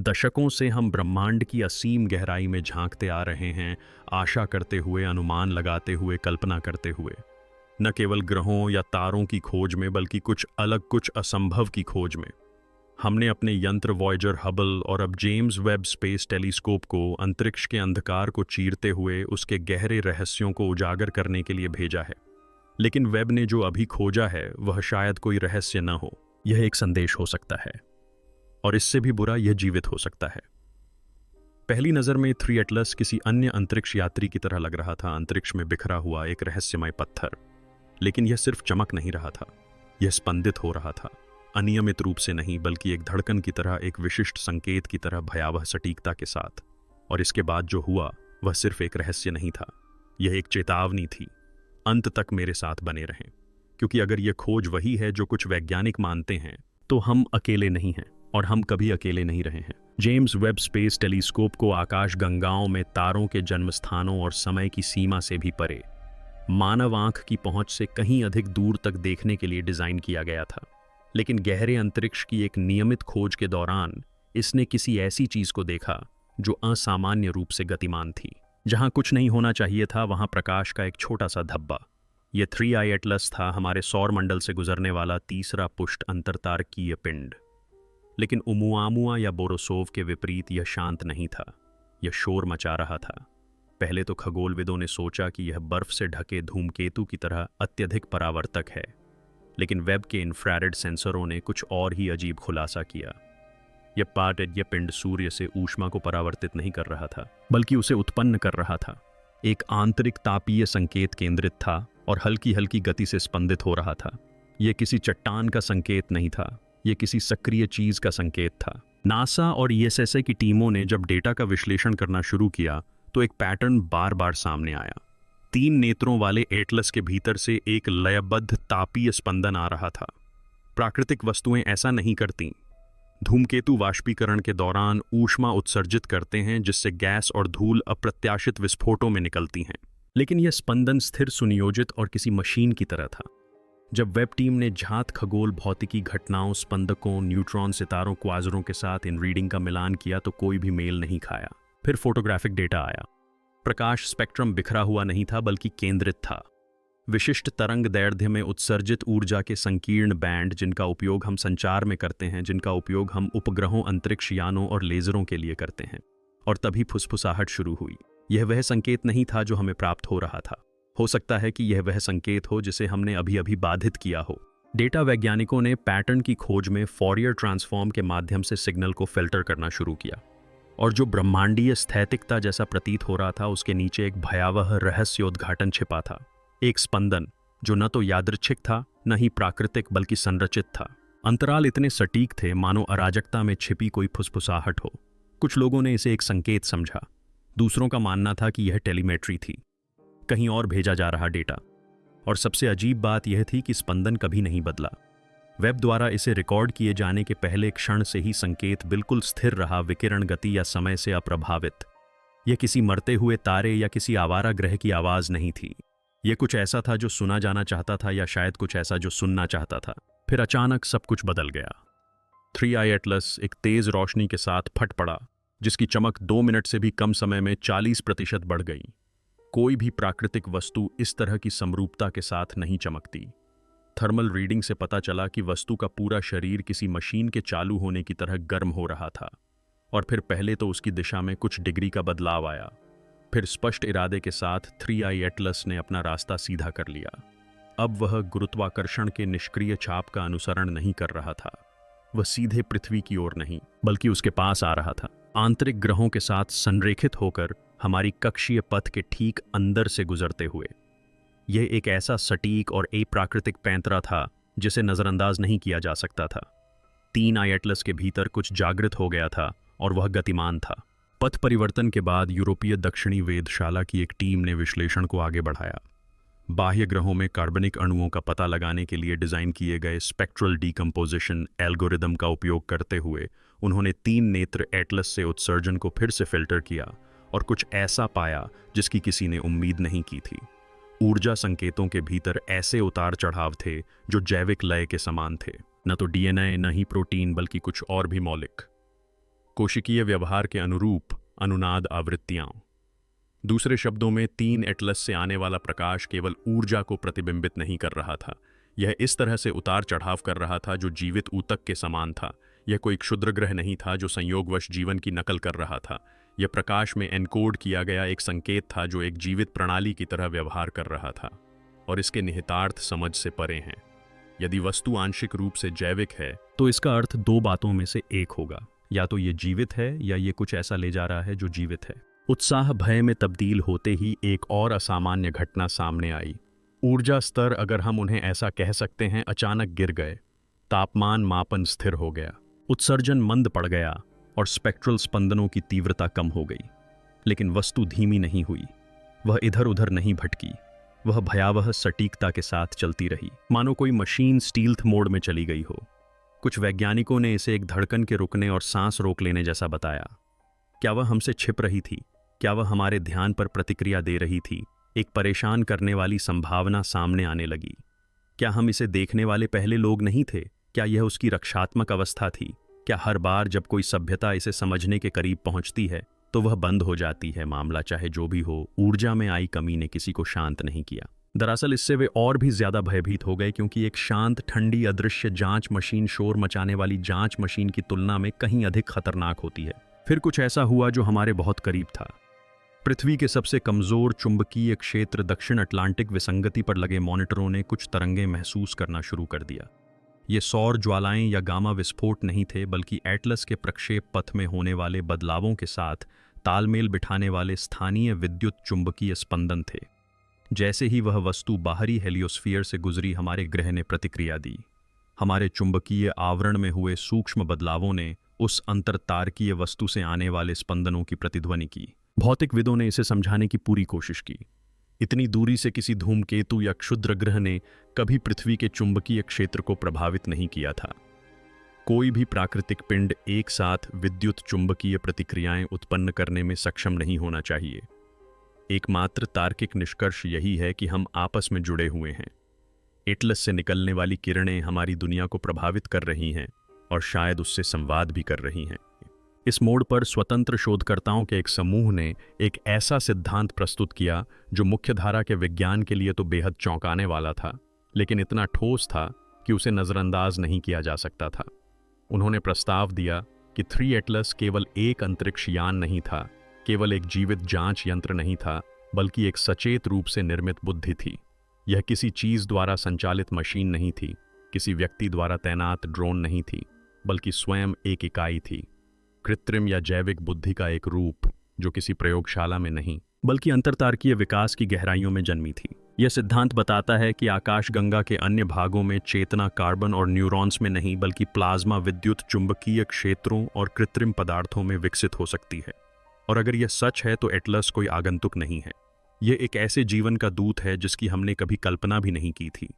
दशकों से हम ब्रह्मांड की असीम गहराई में झांकते आ रहे हैं, आशा करते हुए, अनुमान लगाते हुए, कल्पना करते हुए। न केवल ग्रहों या तारों की खोज में, बल्कि कुछ अलग, कुछ असंभव की खोज में। हमने अपने यंत्र वॉयेजर, हबल और अब जेम्स वेब स्पेस टेलीस्कोप को अंतरिक्ष के अंधकार को चीरते हुए उसके गहरे रहस्यों को उजागर करने के लिए भेजा है। लेकिन वेब ने जो अभी खोजा है वह शायद कोई रहस्य न हो, यह एक संदेश हो सकता है, और इससे भी बुरा यह जीवित हो सकता है। पहली नजर में 3 एटलस किसी अन्य अंतरिक्ष यात्री की तरह लग रहा था, अंतरिक्ष में बिखरा हुआ एक रहस्यमय पत्थर। लेकिन यह सिर्फ चमक नहीं रहा था, यह स्पंदित हो रहा था, अनियमित रूप से नहीं, बल्कि एक धड़कन की तरह, एक विशिष्ट संकेत की तरह, भयावह सटीकता के साथ। और इसके बाद जो हुआ वह सिर्फ एक रहस्य नहीं था, यह एक चेतावनी थी, अंत तक मेरे साथ बने रहें। क्योंकि अगर यह खोज वही है जो कुछ वैज्ञानिक मानते हैं, तो हम अकेले नहीं हैं, और हम कभी अकेले नहीं रहे हैं। जेम्स वेब स्पेस टेलीस्कोप को आकाश गंगाओं में तारों के जन्म स्थानों और समय की सीमा से भी परे, मानव आंख की पहुंच से कहीं अधिक दूर तक देखने के लिए डिजाइन किया गया था। लेकिन गहरे अंतरिक्ष की एक नियमित खोज के दौरान इसने किसी ऐसी चीज को देखा जो असामान्य रूप से गतिमान थी। जहां कुछ नहीं होना चाहिए था, वहां प्रकाश का एक छोटा सा धब्बा। यह 3i एटलस था, हमारे सौर मंडल से गुजरने वाला तीसरा पुष्ट अंतरतारकीय पिंड। लेकिन ओमुआमुआ या बोरोसोव के विपरीत यह शांत नहीं था, यह शोर मचा रहा था। पहले तो खगोलविदों ने सोचा कि यह बर्फ से ढके धूमकेतु की तरह अत्यधिक परावर्तक है, लेकिन वेब के इंफ्रारेड सेंसरों ने कुछ और ही अजीब खुलासा किया। यह पिंड सूर्य से ऊष्मा को परावर्तित नहीं कर रहा था, बल्कि उसे उत्पन्न कर रहा था। एक आंतरिक तापीय संकेत केंद्रित था और हल्की हल्की गति से स्पंदित हो रहा था। यह किसी चट्टान का संकेत नहीं था, यह किसी सक्रिय चीज का संकेत था। नासा और ईएसएसए की टीमों ने जब डेटा का विश्लेषण करना शुरू किया तो एक पैटर्न बार बार सामने आया। 3 नेत्रों वाले एटलस के भीतर से एक लयबद्ध तापीय स्पंदन आ रहा था। प्राकृतिक वस्तुएं ऐसा नहीं करती। धूमकेतु वाष्पीकरण के दौरान ऊष्मा उत्सर्जित करते हैं, जिससे गैस और धूल अप्रत्याशित विस्फोटों में निकलती हैं। लेकिन यह स्पंदन स्थिर, सुनियोजित और किसी मशीन की तरह था। जब वेब टीम ने जात खगोल भौतिकी घटनाओं, स्पंदकों, न्यूट्रॉन सितारों, क्वाज़रों के साथ इन रीडिंग का मिलान किया तो कोई भी मेल नहीं खाया। फिर फोटोग्राफिक डेटा आया। प्रकाश स्पेक्ट्रम बिखरा हुआ नहीं था, बल्कि केंद्रित था। विशिष्ट तरंग दैर्ध्य में उत्सर्जित ऊर्जा के संकीर्ण बैंड, जिनका उपयोग हम संचार में करते हैं, जिनका उपयोग हम उपग्रहों, अंतरिक्ष यानों और लेजरों के लिए करते हैं। और तभी फुसफुसाहट शुरू हुई। यह वह संकेत नहीं था जो हमें प्राप्त हो रहा था। हो सकता है कि यह वह संकेत हो जिसे हमने अभी अभी बाधित किया हो। डेटा वैज्ञानिकों ने पैटर्न की खोज में फॉरियर ट्रांसफॉर्म के माध्यम से सिग्नल को फिल्टर करना शुरू किया, और जो ब्रह्मांडीय स्थैतिकता जैसा प्रतीत हो रहा था, उसके नीचे एक भयावह रहस्योद्घाटन छिपा था। एक स्पंदन जो न तो यादृच्छिक था, न ही प्राकृतिक, बल्कि संरचित था। अंतराल इतने सटीक थे मानो अराजकता में छिपी कोई फुसफुसाहट हो। कुछ लोगों ने इसे एक संकेत समझा, दूसरों का मानना था कि यह टेलीमेट्री थी, कहीं और भेजा जा रहा डेटा। और सबसे अजीब बात यह थी कि स्पंदन कभी नहीं बदला। वेब द्वारा इसे रिकॉर्ड किए जाने के पहले क्षण से ही संकेत बिल्कुल स्थिर रहा, विकिरण गति या समय से अप्रभावित। यह किसी मरते हुए तारे या किसी आवारा ग्रह की आवाज नहीं थी। यह कुछ ऐसा था जो सुना जाना चाहता था, या शायद कुछ ऐसा जो सुनना चाहता था। फिर अचानक सब कुछ बदल गया। 3i एटलस एक तेज रोशनी के साथ फट पड़ा, जिसकी चमक 2 मिनट से भी कम समय में 40% बढ़ गई। कोई भी प्राकृतिक वस्तु इस तरह की समरूपता के साथ नहीं चमकती। थर्मल रीडिंग से पता चला कि वस्तु का पूरा शरीर किसी मशीन के चालू होने की तरह गर्म हो रहा था। और फिर पहले तो उसकी दिशा में कुछ डिग्री का बदलाव आया, फिर स्पष्ट इरादे के साथ 3i एटलस ने अपना रास्ता सीधा कर लिया। अब वह गुरुत्वाकर्षण के निष्क्रिय छाप का अनुसरण नहीं कर रहा था। वह सीधे पृथ्वी की ओर नहीं, बल्कि उसके पास आ रहा था, आंतरिक ग्रहों के साथ संरेखित होकर, हमारी कक्षीय पथ के ठीक अंदर से गुजरते हुए। यह एक ऐसा सटीक और अप्राकृतिक पैंतरा था जिसे नजरअंदाज नहीं किया जा सकता था। 3i एटलस के भीतर कुछ जागृत हो गया था, और वह गतिमान था। पथ परिवर्तन के बाद यूरोपीय दक्षिणी वेधशाला की एक टीम ने विश्लेषण को आगे बढ़ाया। बाह्य ग्रहों में कार्बनिक अणुओं का पता लगाने के लिए डिजाइन किए गए स्पेक्ट्रल डीकंपोजिशन एल्गोरिदम का उपयोग करते हुए उन्होंने 3 नेत्र एटलस से उत्सर्जन को फिर से फिल्टर किया, और कुछ ऐसा पाया जिसकी किसी ने उम्मीद नहीं की थी। ऊर्जा संकेतों के भीतर ऐसे उतार चढ़ाव थे जो जैविक लय के समान थे, न तो डीएनए, न ही प्रोटीन, बल्कि कुछ और भी मौलिक। कोशिकीय व्यवहार के अनुरूप अनुनाद आवृत्तियां। दूसरे शब्दों में 3 एटलस से आने वाला प्रकाश केवल ऊर्जा को प्रतिबिंबित नहीं कर रहा था, यह इस तरह से उतार चढ़ाव कर रहा था जो जीवित ऊतक के समान था। यह कोई क्षुद्र ग्रह नहीं था जो संयोगवश जीवन की नकल कर रहा था। यह प्रकाश में एनकोड किया गया एक संकेत था जो एक जीवित प्रणाली की तरह व्यवहार कर रहा था, और इसके निहितार्थ समझ से परे हैं। यदि वस्तु आंशिक रूप से जैविक है तो इसका अर्थ 2 बातों में से एक होगा, या तो ये जीवित है या ये कुछ ऐसा ले जा रहा है जो जीवित है। उत्साह भय में तब्दील होते ही एक और असामान्य घटना सामने आई। ऊर्जा स्तर, अगर हम उन्हें ऐसा कह सकते हैं, अचानक गिर गए। तापमान मापन स्थिर हो गया, उत्सर्जन मंद पड़ गया और स्पेक्ट्रल स्पंदनों की तीव्रता कम हो गई। लेकिन वस्तु धीमी नहीं हुई, वह इधर उधर नहीं भटकी, वह भयावह सटीकता के साथ चलती रही, मानो कोई मशीन स्टील्थ मोड में चली गई हो। कुछ वैज्ञानिकों ने इसे एक धड़कन के रुकने और सांस रोक लेने जैसा बताया। क्या वह हमसे छिप रही थी? क्या वह हमारे ध्यान पर प्रतिक्रिया दे रही थी? एक परेशान करने वाली संभावना सामने आने लगी। क्या हम इसे देखने वाले पहले लोग नहीं थे? क्या यह उसकी रक्षात्मक अवस्था थी? क्या हर बार जब कोई सभ्यता इसे समझने के करीब पहुंचती है तो वह बंद हो जाती है? मामला चाहे जो भी हो, ऊर्जा में आई कमी ने किसी को शांत नहीं किया। दरअसल इससे वे और भी ज्यादा भयभीत हो गए, क्योंकि एक शांत, ठंडी, अदृश्य जांच मशीन शोर मचाने वाली जांच मशीन की तुलना में कहीं अधिक खतरनाक होती है। फिर कुछ ऐसा हुआ जो हमारे बहुत करीब था। पृथ्वी के सबसे कमजोर चुंबकीय क्षेत्र दक्षिण अटलांटिक विसंगति पर लगे मॉनिटरों ने कुछ तरंगें महसूस करना शुरू कर दिया। ये सौर ज्वालाएं या गामा विस्फोट नहीं थे, बल्कि एटलस के प्रक्षेप पथ में होने वाले बदलावों के साथ तालमेल बिठाने वाले स्थानीय विद्युत चुंबकीय स्पंदन थे। जैसे ही वह वस्तु बाहरी हेलियोस्फीयर से गुजरी, हमारे ग्रह ने प्रतिक्रिया दी। हमारे चुंबकीय आवरण में हुए सूक्ष्म बदलावों ने उस अंतरतारकीय वस्तु से आने वाले स्पंदनों की प्रतिध्वनि की। भौतिकविदों ने इसे समझाने की पूरी कोशिश की। इतनी दूरी से किसी धूमकेतु या क्षुद्र ग्रह ने कभी पृथ्वी के चुंबकीय क्षेत्र को प्रभावित नहीं किया था। कोई भी प्राकृतिक पिंड एक साथ विद्युत चुंबकीय प्रतिक्रियाएं उत्पन्न करने में सक्षम नहीं होना चाहिए। एकमात्र तार्किक निष्कर्ष यही है कि हम आपस में जुड़े हुए हैं। एटलस से निकलने वाली किरणें हमारी दुनिया को प्रभावित कर रही हैं और शायद उससे संवाद भी कर रही हैं। इस मोड़ पर स्वतंत्र शोधकर्ताओं के एक समूह ने एक ऐसा सिद्धांत प्रस्तुत किया जो मुख्यधारा के विज्ञान के लिए तो बेहद चौंकाने वाला था, लेकिन इतना ठोस था कि उसे नज़रअंदाज नहीं किया जा सकता था। उन्होंने प्रस्ताव दिया कि 3 एटलस केवल एक अंतरिक्ष यान नहीं था, केवल एक जीवित जांच यंत्र नहीं था, बल्कि एक सचेत रूप से निर्मित बुद्धि थी। यह किसी चीज द्वारा संचालित मशीन नहीं थी, किसी व्यक्ति द्वारा तैनात ड्रोन नहीं थी, बल्कि स्वयं एक इकाई थी, कृत्रिम या जैविक बुद्धि का एक रूप जो किसी प्रयोगशाला में नहीं बल्कि अंतरतारकीय विकास की गहराइयों में जन्मी थी। यह सिद्धांत बताता है कि आकाशगंगा के अन्य भागों में चेतना कार्बन और न्यूरॉन्स में नहीं, बल्कि प्लाज्मा, विद्युत चुंबकीय क्षेत्रों और कृत्रिम पदार्थों में विकसित हो सकती है। और अगर यह सच है तो एटलस कोई आगंतुक नहीं है। यह एक ऐसे जीवन का दूत है जिसकी हमने कभी कल्पना भी नहीं की थी।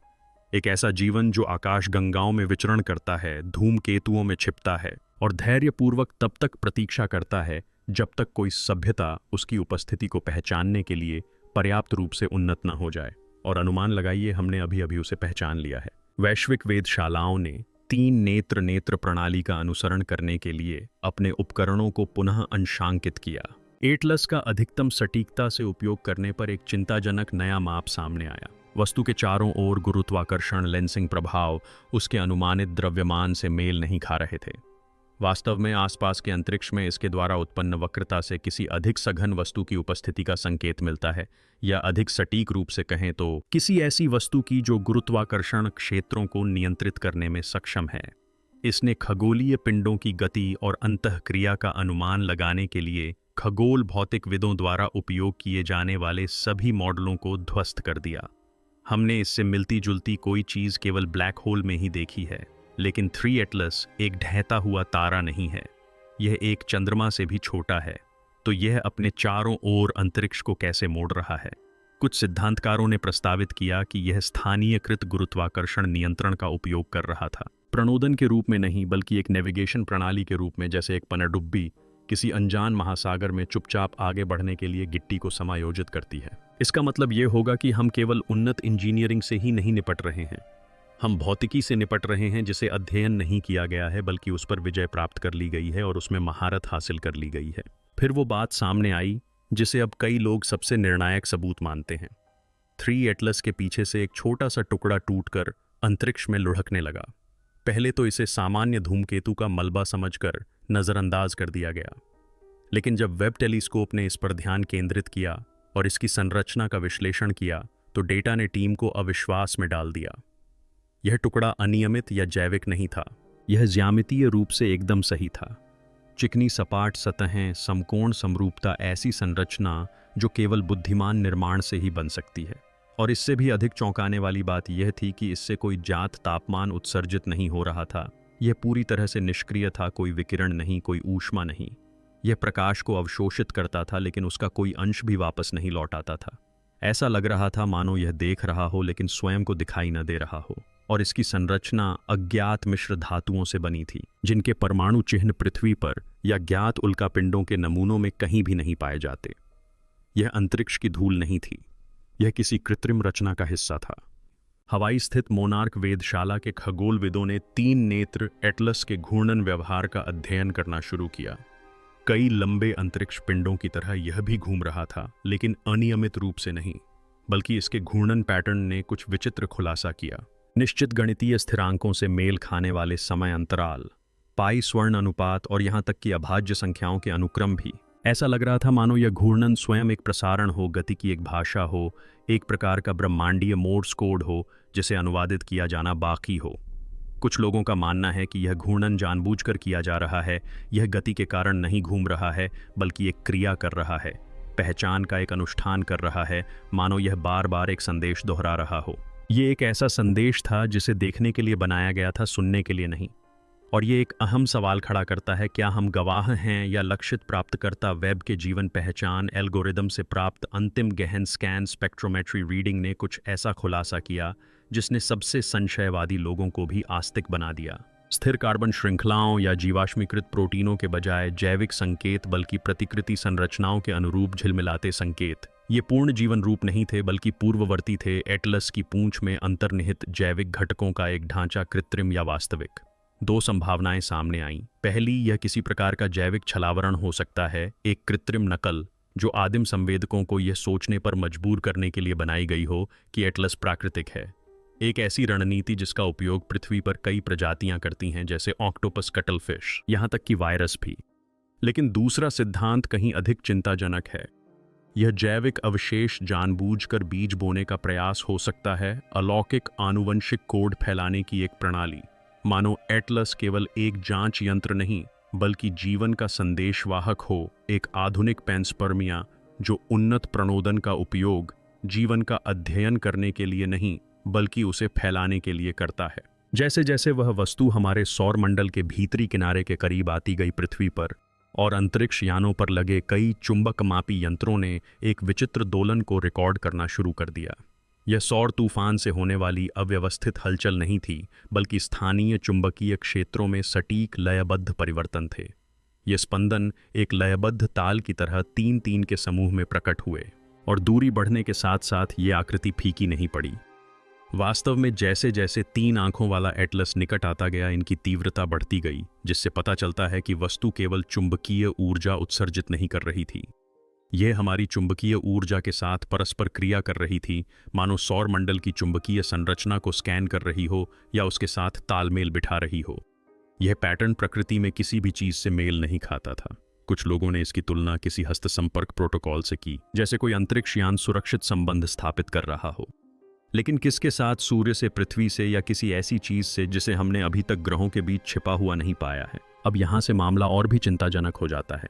एक ऐसा जीवन जो आकाशगंगाओं में विचरण करता है, धूमकेतुओं में छिपता है और धैर्यपूर्वक तब तक प्रतीक्षा करता है जब तक कोई सभ्यता उसकी उपस्थिति को पहचानने के लिए पर्याप्त रूप से उन्नत न हो जाए। और अनुमान लगाइए, हमने अभी अभी उसे पहचान लिया है। वैश्विक वेधशालाओं ने 3 नेत्र प्रणाली का अनुसरण करने के लिए अपने उपकरणों को पुनः अंशांकित किया। एटलस का अधिकतम सटीकता से उपयोग करने पर एक चिंताजनक नया माप सामने आया। वस्तु के चारों ओर गुरुत्वाकर्षण लेंसिंग प्रभाव उसके अनुमानित द्रव्यमान से मेल नहीं खा रहे थे। वास्तव में आसपास के अंतरिक्ष में इसके द्वारा उत्पन्न वक्रता से किसी अधिक सघन वस्तु की उपस्थिति का संकेत मिलता है, या अधिक सटीक रूप से कहें तो किसी ऐसी वस्तु की जो गुरुत्वाकर्षण क्षेत्रों को नियंत्रित करने में सक्षम है। इसने खगोलीय पिंडों की गति और अंतःक्रिया का अनुमान लगाने के लिए खगोल भौतिकविदों द्वारा उपयोग किए जाने वाले सभी मॉडलों को ध्वस्त कर दिया। हमने इससे मिलती जुलती कोई चीज केवल ब्लैक होल में ही देखी है, लेकिन 3 एटलस एक ढहता हुआ तारा नहीं है। यह एक चंद्रमा से भी छोटा है। तो यह अपने चारों ओर अंतरिक्ष को कैसे मोड़ रहा है? कुछ सिद्धांतकारों ने प्रस्तावित किया कि यह स्थानीयकृत गुरुत्वाकर्षण नियंत्रण का उपयोग कर रहा था, प्रणोदन के रूप में नहीं, बल्कि एक नेविगेशन प्रणाली के रूप में, जैसे एक पनडुब्बी किसी अनजान महासागर में चुपचाप आगे बढ़ने के लिए गिट्टी को समायोजित करती है। इसका मतलब यह होगा कि हम केवल उन्नत इंजीनियरिंग से ही नहीं निपट रहे हैं, हम भौतिकी से निपट रहे हैं जिसे अध्ययन नहीं किया गया है बल्कि उस पर विजय प्राप्त कर ली गई है और उसमें महारत हासिल कर ली गई है। फिर वो बात सामने आई जिसे अब कई लोग सबसे निर्णायक सबूत मानते हैं। 3 एटलस के पीछे से एक छोटा सा टुकड़ा टूटकर अंतरिक्ष में लुढ़कने लगा। पहले तो इसे सामान्य धूमकेतु का मलबा समझकर नज़रअंदाज कर दिया गया, लेकिन जब वेब टेलीस्कोप ने इस पर ध्यान केंद्रित किया और इसकी संरचना का विश्लेषण किया तो डेटा ने टीम को अविश्वास में डाल दिया। यह टुकड़ा अनियमित या जैविक नहीं था, यह ज्यामितीय रूप से एकदम सही था। चिकनी सपाट सतहें, समकोण समरूपता, ऐसी संरचना जो केवल बुद्धिमान निर्माण से ही बन सकती है। और इससे भी अधिक चौंकाने वाली बात यह थी कि इससे कोई जात तापमान उत्सर्जित नहीं हो रहा था। यह पूरी तरह से निष्क्रिय था, कोई विकिरण नहीं, कोई ऊष्मा नहीं। यह प्रकाश को अवशोषित करता था लेकिन उसका कोई अंश भी वापस नहीं लौट आता था। ऐसा लग रहा था मानो यह देख रहा हो लेकिन स्वयं को दिखाई न दे रहा हो। और इसकी संरचना अज्ञात मिश्र धातुओं से बनी थी जिनके परमाणु चिन्ह पृथ्वी पर या ज्ञात उल्कापिंडों के नमूनों में कहीं भी नहीं पाए जाते। यह अंतरिक्ष की धूल नहीं थी, यह किसी कृत्रिम रचना का हिस्सा था। हवाई स्थित मोनार्क वेधशाला के खगोलविदों ने 3 नेत्र एटलस के घूर्णन व्यवहार का अध्ययन करना शुरू किया। कई लंबे अंतरिक्ष पिंडों की तरह यह भी घूम रहा था, लेकिन अनियमित रूप से नहीं, बल्कि इसके घूर्णन पैटर्न ने कुछ विचित्र खुलासा किया। निश्चित गणितीय स्थिरांकों से मेल खाने वाले समय अंतराल, पाई स्वर्ण अनुपात और यहाँ तक कि अभाज्य संख्याओं के अनुक्रम भी। ऐसा लग रहा था मानो यह घूर्णन स्वयं एक प्रसारण हो, गति की एक भाषा हो, एक प्रकार का ब्रह्मांडीय मोर्स कोड हो जिसे अनुवादित किया जाना बाकी हो। कुछ लोगों का मानना है कि यह घूर्णन जानबूझकर किया जा रहा है। यह गति के कारण नहीं घूम रहा है बल्कि एक क्रिया कर रहा है, पहचान का एक अनुष्ठान कर रहा है, मानो यह बार बार एक संदेश दोहरा रहा हो। ये एक ऐसा संदेश था जिसे देखने के लिए बनाया गया था, सुनने के लिए नहीं। और ये एक अहम सवाल खड़ा करता है, क्या हम गवाह हैं या लक्षित प्राप्तकर्ता? वेब के जीवन पहचान एल्गोरिदम से प्राप्त अंतिम गहन स्कैन स्पेक्ट्रोमेट्री रीडिंग ने कुछ ऐसा खुलासा किया जिसने सबसे संशयवादी लोगों को भी आस्तिक बना दिया। स्थिर कार्बन श्रृंखलाओं या जीवाश्मीकृत प्रोटीनों के बजाय जैविक संकेत, बल्कि प्रतिकृति संरचनाओं के अनुरूप झिलमिलाते संकेत। ये पूर्ण जीवन रूप नहीं थे बल्कि पूर्ववर्ती थे, एटलस की पूंछ में अंतर्निहित जैविक घटकों का एक ढांचा, कृत्रिम या वास्तविक। 2 संभावनाएं सामने आईं। पहली, यह किसी प्रकार का जैविक छलावरण हो सकता है, एक कृत्रिम नकल जो आदिम संवेदकों को यह सोचने पर मजबूर करने के लिए बनाई गई हो कि एटलस प्राकृतिक है। एक ऐसी रणनीति जिसका उपयोग पृथ्वी पर कई प्रजातियां करती हैं, जैसे ऑक्टोपस, कटलफिश, यहां तक कि वायरस भी। लेकिन दूसरा सिद्धांत कहीं अधिक चिंताजनक है। यह जैविक अवशेष जानबूझकर बीज बोने का प्रयास हो सकता है, अलौकिक आनुवंशिक कोड फैलाने की एक प्रणाली। मानो एटलस केवल एक जांच यंत्र नहीं बल्कि जीवन का संदेशवाहक हो, एक आधुनिक पेंस्पर्मिया जो उन्नत प्रणोदन का उपयोग जीवन का अध्ययन करने के लिए नहीं बल्कि उसे फैलाने के लिए करता है। जैसे जैसे वह वस्तु हमारे सौर मंडल के भीतरी किनारे के करीब आती गई, पृथ्वी पर और अंतरिक्ष यानों पर लगे कई चुंबकमापी यंत्रों ने एक विचित्र दोलन को रिकॉर्ड करना शुरू कर दिया। यह सौर तूफान से होने वाली अव्यवस्थित हलचल नहीं थी बल्कि स्थानीय चुंबकीय क्षेत्रों में सटीक लयबद्ध परिवर्तन थे। ये स्पंदन एक लयबद्ध ताल की तरह 3-3 के समूह में प्रकट हुए और दूरी बढ़ने के साथ साथ ये आकृति फीकी नहीं पड़ी। वास्तव में जैसे जैसे 3 आंखों वाला एटलस निकट आता गया, इनकी तीव्रता बढ़ती गई, जिससे पता चलता है कि वस्तु केवल चुंबकीय ऊर्जा उत्सर्जित नहीं कर रही थी, यह हमारी चुंबकीय ऊर्जा के साथ परस्पर क्रिया कर रही थी, मानो सौर मंडल की चुंबकीय संरचना को स्कैन कर रही हो या उसके साथ तालमेल बिठा रही हो। यह पैटर्न प्रकृति में किसी भी चीज से मेल नहीं खाता था। कुछ लोगों ने इसकी तुलना किसी हस्त संपर्क प्रोटोकॉल से की, जैसे कोई अंतरिक्ष यान सुरक्षित संबंध स्थापित कर रहा हो। लेकिन किसके साथ? सूर्य से, पृथ्वी से, या किसी ऐसी चीज से जिसे हमने अभी तक ग्रहों के बीच छिपा हुआ नहीं पाया है। अब यहां से मामला और भी चिंताजनक हो जाता है।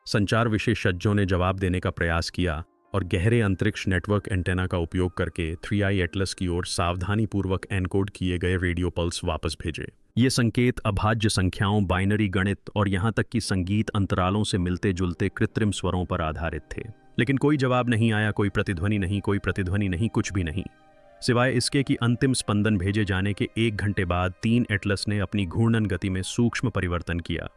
संचार विशेषज्ञों ने जवाब देने का प्रयास किया और गहरे अंतरिक्ष नेटवर्क एंटेना का उपयोग करके 3i एटलस की ओर सावधानीपूर्वक एनकोड किए गए रेडियो पल्स वापस भेजे। ये संकेत अभाज्य संख्याओं, बाइनरी गणित और यहाँ तक कि संगीत अंतरालों से मिलते जुलते कृत्रिम स्वरों पर आधारित थे। लेकिन कोई जवाब नहीं आया, कोई प्रतिध्वनि नहीं, कोई प्रतिध्वनि नहीं, कुछ भी नहीं, सिवाय इसके कि अंतिम स्पंदन भेजे जाने के 1 घंटे बाद 3 एटलस ने अपनी घूर्णन गति में सूक्ष्म परिवर्तन किया।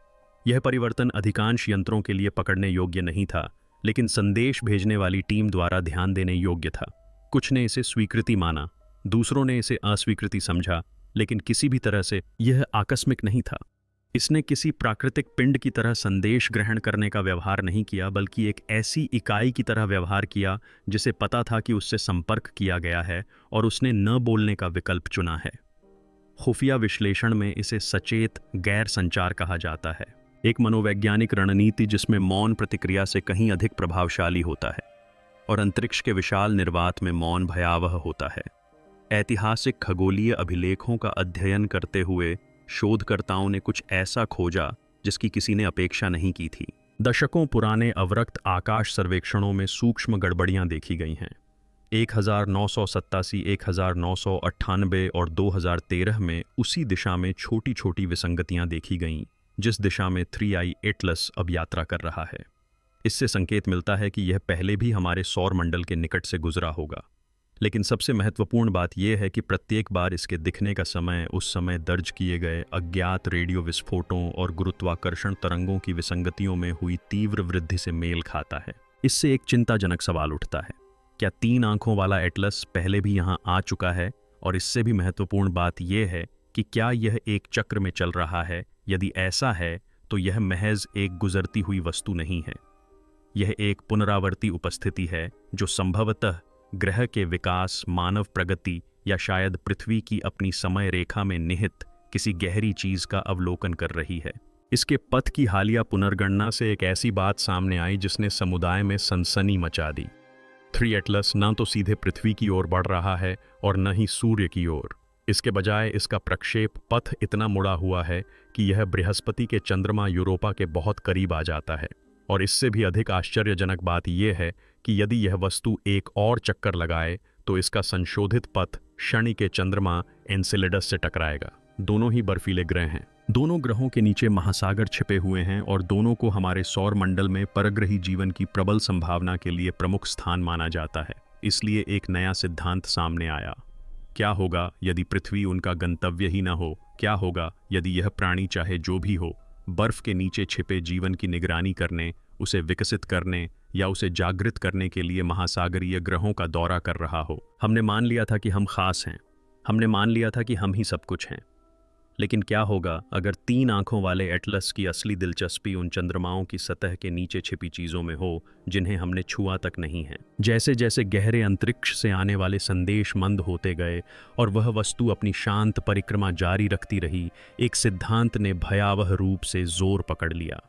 यह परिवर्तन अधिकांश यंत्रों के लिए पकड़ने योग्य नहीं था, लेकिन संदेश भेजने वाली टीम द्वारा ध्यान देने योग्य था। कुछ ने इसे स्वीकृति माना, दूसरों ने इसे अस्वीकृति समझा, लेकिन किसी भी तरह से यह आकस्मिक नहीं था। इसने किसी प्राकृतिक पिंड की तरह संदेश ग्रहण करने का व्यवहार नहीं किया, बल्कि एक ऐसी इकाई की तरह व्यवहार किया जिसे पता था कि उससे संपर्क किया गया है और उसने न बोलने का विकल्प चुना है। खुफिया विश्लेषण में इसे सचेत गैर संचार कहा जाता है, एक मनोवैज्ञानिक रणनीति जिसमें मौन प्रतिक्रिया से कहीं अधिक प्रभावशाली होता है और अंतरिक्ष के विशाल निर्वात में मौन भयावह होता है। ऐतिहासिक खगोलीय अभिलेखों का अध्ययन करते हुए शोधकर्ताओं ने कुछ ऐसा खोजा जिसकी किसी ने अपेक्षा नहीं की थी। दशकों पुराने अवरक्त आकाश सर्वेक्षणों में सूक्ष्म गड़बड़ियां देखी गई हैं। 1987, 1998 और 2013 में उसी दिशा में छोटी छोटी विसंगतियां देखी गईं, जिस दिशा में 3i एटलस अब यात्रा कर रहा है। इससे संकेत मिलता है कि यह पहले भी हमारे सौर मंडल के निकट से गुजरा होगा। लेकिन सबसे महत्वपूर्ण बात यह है कि प्रत्येक बार इसके दिखने का समय उस समय दर्ज किए गए अज्ञात रेडियो विस्फोटों और गुरुत्वाकर्षण तरंगों की विसंगतियों में हुई तीव्र वृद्धि से मेल खाता है। इससे एक चिंताजनक सवाल उठता है, क्या 3 आंखों वाला एटलस पहले भी यहाँ आ चुका है? और इससे भी महत्वपूर्ण बात यह है कि क्या यह एक चक्र में चल रहा है? यदि ऐसा है तो यह महज एक गुजरती हुई वस्तु नहीं है, यह एक पुनरावर्ती उपस्थिति है जो संभवतः ग्रह के विकास, मानव प्रगति या शायद पृथ्वी की अपनी समय रेखा में निहित किसी गहरी चीज का अवलोकन कर रही है। इसके पथ की हालिया पुनर्गणना से एक ऐसी बात सामने आई जिसने समुदाय में सनसनी मचा दी। 3 एटलस न तो सीधे पृथ्वी की ओर बढ़ रहा है और न ही सूर्य की ओर। इसके बजाय इसका प्रक्षेप पथ इतना मुड़ा हुआ है कि यह बृहस्पति के चंद्रमा यूरोपा के बहुत करीब आ जाता है। और इससे भी अधिक आश्चर्यजनक बात यह है कि यदि यह वस्तु एक और चक्कर लगाए तो इसका संशोधित पथ शनि के चंद्रमा एनसेलेडस से टकराएगा। दोनों ही बर्फीले ग्रह हैं। दोनों ग्रहों के नीचे महासागर छिपे हुए हैं और दोनों को हमारे सौर मंडल में परग्रही जीवन की प्रबल संभावना के लिए प्रमुख स्थान माना जाता है। इसलिए एक नया सिद्धांत सामने आया। क्या होगा यदि पृथ्वी उनका गंतव्य ही न हो? क्या होगा यदि यह प्राणी, चाहे जो भी हो, बर्फ के नीचे छिपे जीवन की निगरानी करने, उसे विकसित करने या उसे जागृत करने के लिए महासागरीय ग्रहों का दौरा कर रहा हो? हमने मान लिया था कि हम खास हैं, हमने मान लिया था कि हम ही सब कुछ हैं। लेकिन क्या होगा अगर 3 आंखों वाले एटलस की असली दिलचस्पी उन चंद्रमाओं की सतह के नीचे छिपी चीजों में हो जिन्हें हमने छुआ तक नहीं है? जैसे जैसे गहरे अंतरिक्ष से आने वाले संदेश मंद होते गए और वह वस्तु अपनी शांत परिक्रमा जारी रखती रही, एक सिद्धांत ने भयावह रूप से जोर पकड़ लिया।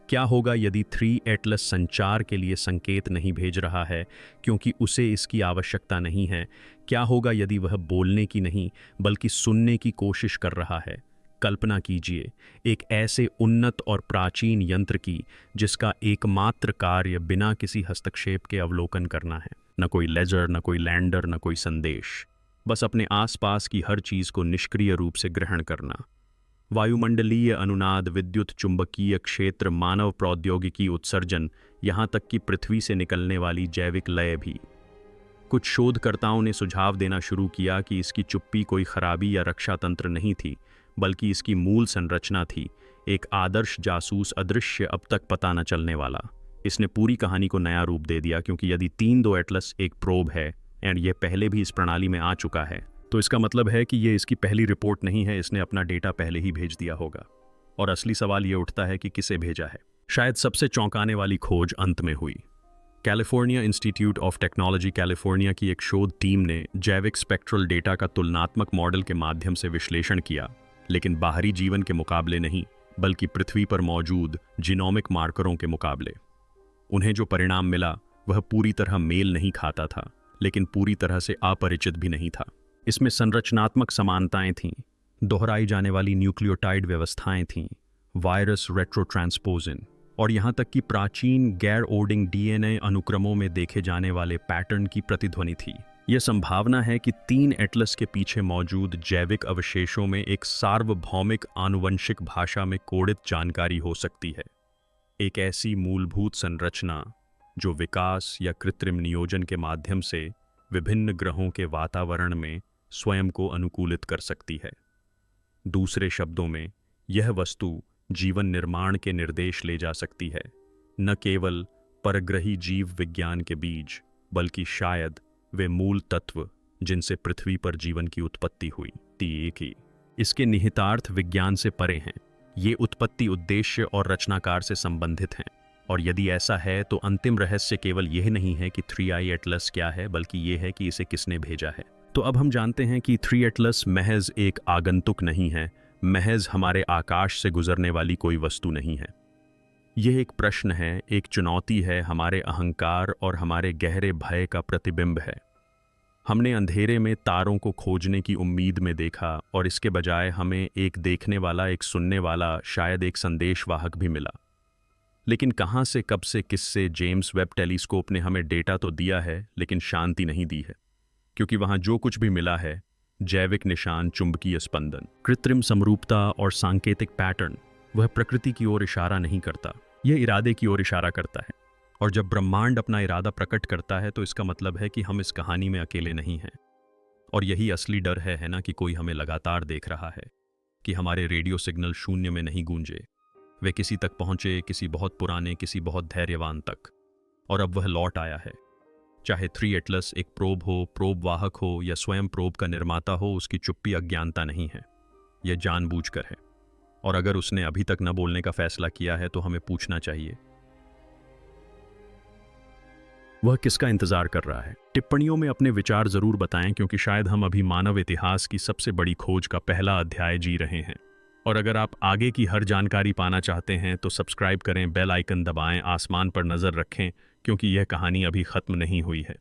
क्या होगा यदि 3 एटलस संचार के लिए संकेत नहीं भेज रहा है क्योंकि उसे इसकी आवश्यकता नहीं है? क्या होगा यदि वह बोलने की नहीं बल्कि सुनने की कोशिश कर रहा है? कल्पना कीजिए एक ऐसे उन्नत और प्राचीन यंत्र की जिसका एकमात्र कार्य बिना किसी हस्तक्षेप के अवलोकन करना है। न कोई लेजर, न कोई लैंडर, न कोई संदेश, बस अपने आसपास की हर चीज को निष्क्रिय रूप से ग्रहण करना। वायुमंडलीय अनुनाद, विद्युत चुंबकीय क्षेत्र, मानव प्रौद्योगिकी उत्सर्जन, यहाँ तक कि पृथ्वी से निकलने वाली जैविक लय भी। कुछ शोधकर्ताओं ने सुझाव देना शुरू किया कि इसकी चुप्पी कोई खराबी या रक्षा तंत्र नहीं थी, बल्कि इसकी मूल संरचना थी, एक आदर्श जासूस, अदृश्य, अब तक पता न चलने वाला। इसने पूरी कहानी को नया रूप दे दिया, क्योंकि यदि 3-2 एटलस एक प्रोब है एंड ये पहले भी इस प्रणाली में आ चुका है, तो इसका मतलब है कि ये इसकी पहली रिपोर्ट नहीं है, इसने अपना डेटा पहले ही भेज दिया होगा। और असली सवाल ये उठता है कि किसे भेजा है। शायद सबसे चौंकाने वाली खोज अंत में हुई। California institute of technology, California की एक शोध टीम ने जैविक स्पेक्ट्रल डेटा का तुलनात्मक मॉडल के माध्यम से विश्लेषण किया, लेकिन बाहरी जीवन के मुकाबले नहीं, बल्कि पृथ्वी पर मौजूद जीनोमिक मार्करों के मुकाबले। उन्हें जो परिणाम मिला वह पूरी तरह मेल नहीं खाता था, लेकिन पूरी तरह से अपरिचित भी नहीं था। इसमें संरचनात्मक समानताएं थीं, दोहराई जाने वाली न्यूक्लियोटाइड व्यवस्थाएं थीं, वायरस रेट्रोट्रांसपोजन, और यहाँ तक कि प्राचीन गैर ओडिंग डीएनए अनुक्रमों में देखे जाने वाले पैटर्न की प्रतिध्वनि थी। यह संभावना है कि 3 एटलस के पीछे मौजूद जैविक अवशेषों में एक सार्वभौमिक आनुवंशिक भाषा में कोडित जानकारी हो सकती है, एक ऐसी मूलभूत संरचना जो विकास या कृत्रिम नियोजन के माध्यम से विभिन्न ग्रहों के वातावरण में स्वयं को अनुकूलित कर सकती है। दूसरे शब्दों में, यह वस्तु जीवन निर्माण के निर्देश ले जा सकती है, न केवल परग्रही जीव विज्ञान के बीज, बल्कि शायद वे मूल तत्व जिनसे पृथ्वी पर जीवन की उत्पत्ति हुई की। इसके निहितार्थ विज्ञान से परे हैं। ये उत्पत्ति उद्देश्य और रचनाकार से संबंधित हैं। और यदि ऐसा है तो अंतिम रहस्य केवल यह नहीं है कि 3i एटलस क्या है, बल्कि यह है कि इसे किसने भेजा है। तो अब हम जानते हैं कि 3 एटलस महज एक आगंतुक नहीं है, महज हमारे आकाश से गुजरने वाली कोई वस्तु नहीं है। यह एक प्रश्न है, एक चुनौती है, हमारे अहंकार और हमारे गहरे भय का प्रतिबिंब है। हमने अंधेरे में तारों को खोजने की उम्मीद में देखा और इसके बजाय हमें एक देखने वाला, एक सुनने वाला, शायद एक संदेशवाहक भी मिला। लेकिन कहाँ से, कब से, किससे? जेम्स वेब टेलीस्कोप ने हमें डेटा तो दिया है, लेकिन शांति नहीं दी है, क्योंकि वहाँ जो कुछ भी मिला है, जैविक निशान, चुंबकीय स्पंदन, कृत्रिम समरूपता और सांकेतिक पैटर्न, वह प्रकृति की ओर इशारा नहीं करता, यह इरादे की ओर इशारा करता है। और जब ब्रह्मांड अपना इरादा प्रकट करता है तो इसका मतलब है कि हम इस कहानी में अकेले नहीं हैं। और यही असली डर है ना, कि कोई हमें लगातार देख रहा है, कि हमारे रेडियो सिग्नल शून्य में नहीं गूंजे, वे किसी तक पहुंचे, किसी बहुत पुराने, किसी बहुत धैर्यवान तक। और अब वह लौट आया है। चाहे 3 एटलस एक प्रोब हो, प्रोब वाहक हो, या स्वयं प्रोब का निर्माता हो, उसकी चुप्पी अज्ञानता नहीं है, यह जानबूझकर है। और अगर उसने अभी तक न बोलने का फैसला किया है तो हमें पूछना चाहिए, वह किसका इंतजार कर रहा है? टिप्पणियों में अपने विचार जरूर बताएं, क्योंकि शायद हम अभी मानव इतिहास की सबसे बड़ी खोज का पहला अध्याय जी रहे हैं। और अगर आप आगे की हर जानकारी पाना चाहते हैं तो सब्सक्राइब करें, बेल आइकन दबाएं, आसमान पर नजर रखें, क्योंकि यह कहानी अभी खत्म नहीं हुई है।